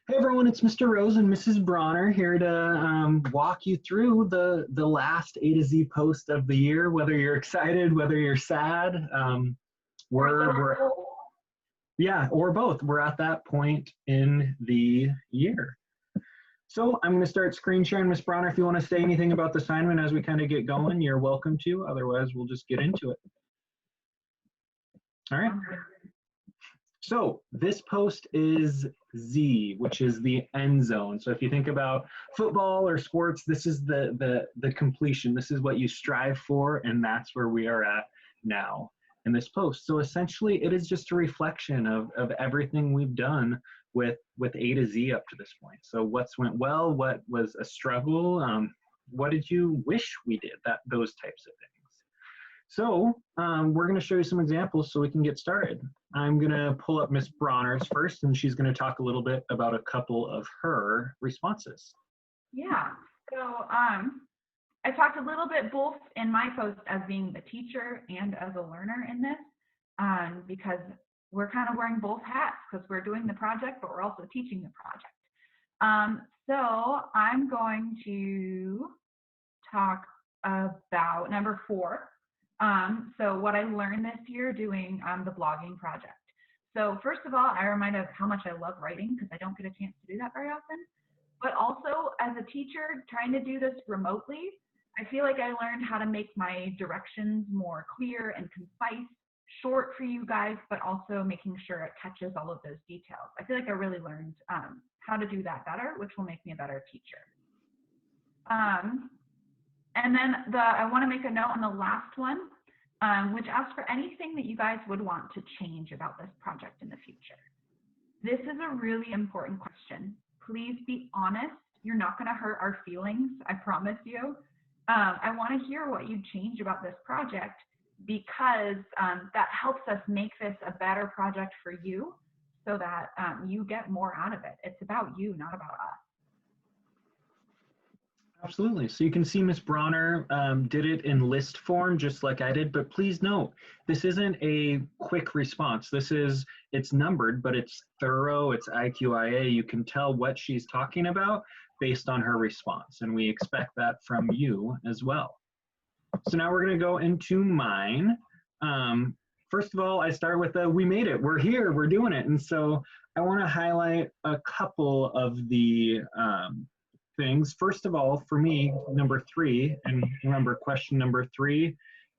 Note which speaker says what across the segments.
Speaker 1: Hey everyone, it's Mr. Rose and Mrs. Bronner here to walk you through the last A to Z post of the year. Whether you're excited, whether you're sad, we're yeah, or both. We're at that point in the year. So I'm going to start screen sharing. Miss Bronner, if you want to say anything about the assignment as we kind of get going, you're welcome to. Otherwise, we'll just get into it. All right. So this post is Z, which is the end zone. So if you think about football or sports, this is the completion. This is what you strive for, and that's where we are at now in this post. So essentially, it is just a reflection of everything we've done with A to Z up to this point. So what's went well, what was a struggle, what did you wish we did, those types of things. So we're going to show you some examples so we can get started. I'm going to pull up Miss Bronner's first, and she's going to talk a little bit about a couple of her responses.
Speaker 2: Yeah, so I talked a little bit both in my post as being the teacher and as a learner in this, because we're kind of wearing both hats because we're doing the project, but we're also teaching the project. So I'm going to talk about number 4. So what I learned this year doing the blogging project. So first of all, I remind of how much I love writing because I don't get a chance to do that very often. But also as a teacher trying to do this remotely, I feel like I learned how to make my directions more clear and concise, short for you guys, but also making sure it catches all of those details. I feel like I really learned how to do that better, which will make me a better teacher. And then I want to make a note on the last one, which asks for anything that you guys would want to change about this project in the future. This is a really important question. Please be honest. You're not going to hurt our feelings, I promise you. I want to hear what you change about this project because that helps us make this a better project for you so that you get more out of it. It's about you, not about us.
Speaker 1: Absolutely. So you can see Miss Bronner did it in list form, just like I did, but please note, this isn't a quick response. It's numbered, but it's thorough, it's IQIA. You can tell what she's talking about based on her response, and we expect that from you as well. So now we're gonna go into mine. First of all, I start with we made it, we're here, we're doing it. And so I wanna highlight a couple of the things. First of all, for me, number 3, and remember question number 3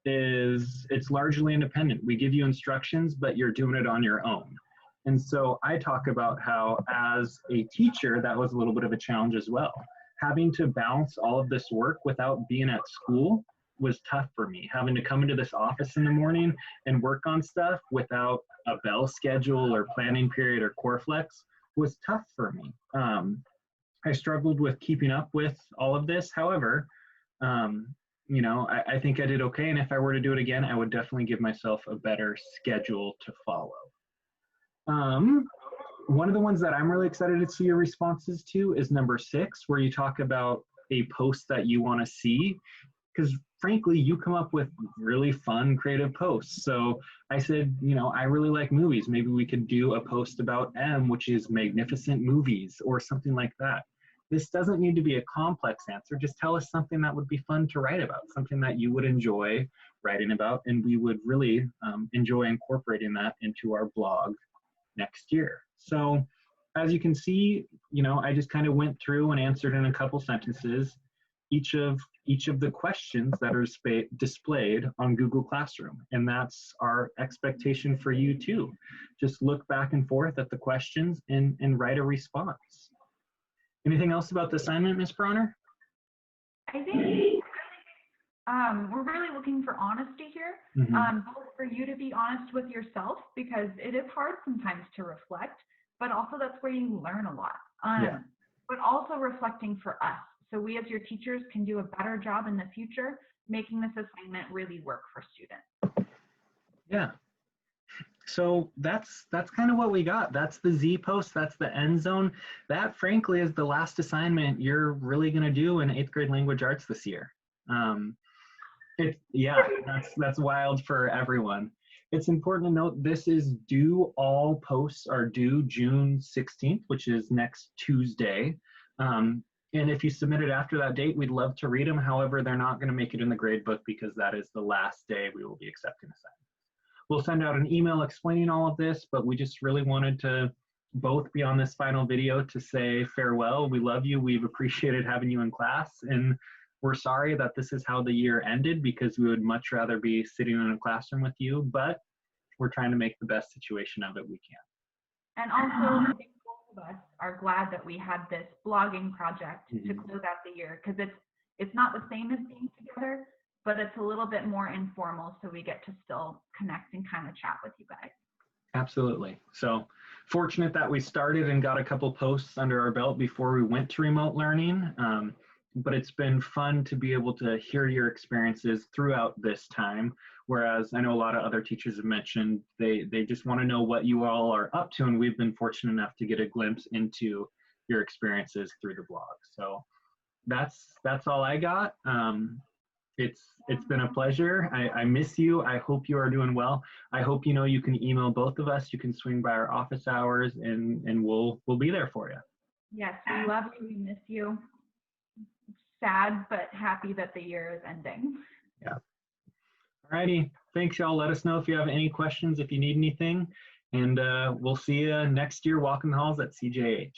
Speaker 1: is it's largely independent. We give you instructions, but you're doing it on your own. And so I talk about how as a teacher, that was a little bit of a challenge as well. Having to balance all of this work without being at school was tough for me. Having to come into this office in the morning and work on stuff without a bell schedule or planning period or core flex was tough for me. I struggled with keeping up with all of this. However, you know, I think I did okay. And if I were to do it again, I would definitely give myself a better schedule to follow. One of the ones that I'm really excited to see your responses to is number 6, where you talk about a post that you want to see. Because frankly, you come up with really fun, creative posts. So I said, you know, I really like movies. Maybe we could do a post about M, which is magnificent movies or something like that. This doesn't need to be a complex answer. Just tell us something that would be fun to write about, something that you would enjoy writing about, and we would really enjoy incorporating that into our blog next year. So as you can see, you know, I just kind of went through and answered in a couple sentences each of the questions that are displayed on Google Classroom. And that's our expectation for you too. Just look back and forth at the questions and write a response. Anything else about the assignment, Ms. Bronner?
Speaker 2: I think we're really looking for honesty here, both for you to be honest with yourself, because it is hard sometimes to reflect, but also that's where you learn a lot. But also reflecting for us. So we as your teachers can do a better job in the future, making this assignment really work for students.
Speaker 1: Yeah. So that's kind of what we got. That's the Z post, that's the end zone. That frankly is the last assignment you're really gonna do in 8th grade language arts this year. That's wild for everyone. It's important to note this is due, all posts are due June 16th, which is next Tuesday. And if you submit it after that date, we'd love to read them. However, they're not going to make it in the grade book because that is the last day we will be accepting assignments. We'll send out an email explaining all of this, but we just really wanted to both be on this final video to say farewell. We love you. We've appreciated having you in class, and we're sorry that this is how the year ended because we would much rather be sitting in a classroom with you, but we're trying to make the best situation of it we can.
Speaker 2: And also, I think both of us are glad that we had this blogging project to close out the year, because it's not the same as being together, but it's a little bit more informal, so we get to still connect and kind of chat with you guys.
Speaker 1: Absolutely. So fortunate that we started and got a couple posts under our belt before we went to remote learning. But it's been fun to be able to hear your experiences throughout this time. Whereas I know a lot of other teachers have mentioned they just want to know what you all are up to, and we've been fortunate enough to get a glimpse into your experiences through the blog. So that's all I got. It's been a pleasure. I miss you. I hope you are doing well. I hope you can email both of us. You can swing by our office hours, and we'll be there for you.
Speaker 2: Yes, we love you. We miss you. Sad but happy that the year is ending.
Speaker 1: Yeah. All righty. Thanks, y'all. Let us know if you have any questions, if you need anything, and we'll see you next year walking the halls at CJH.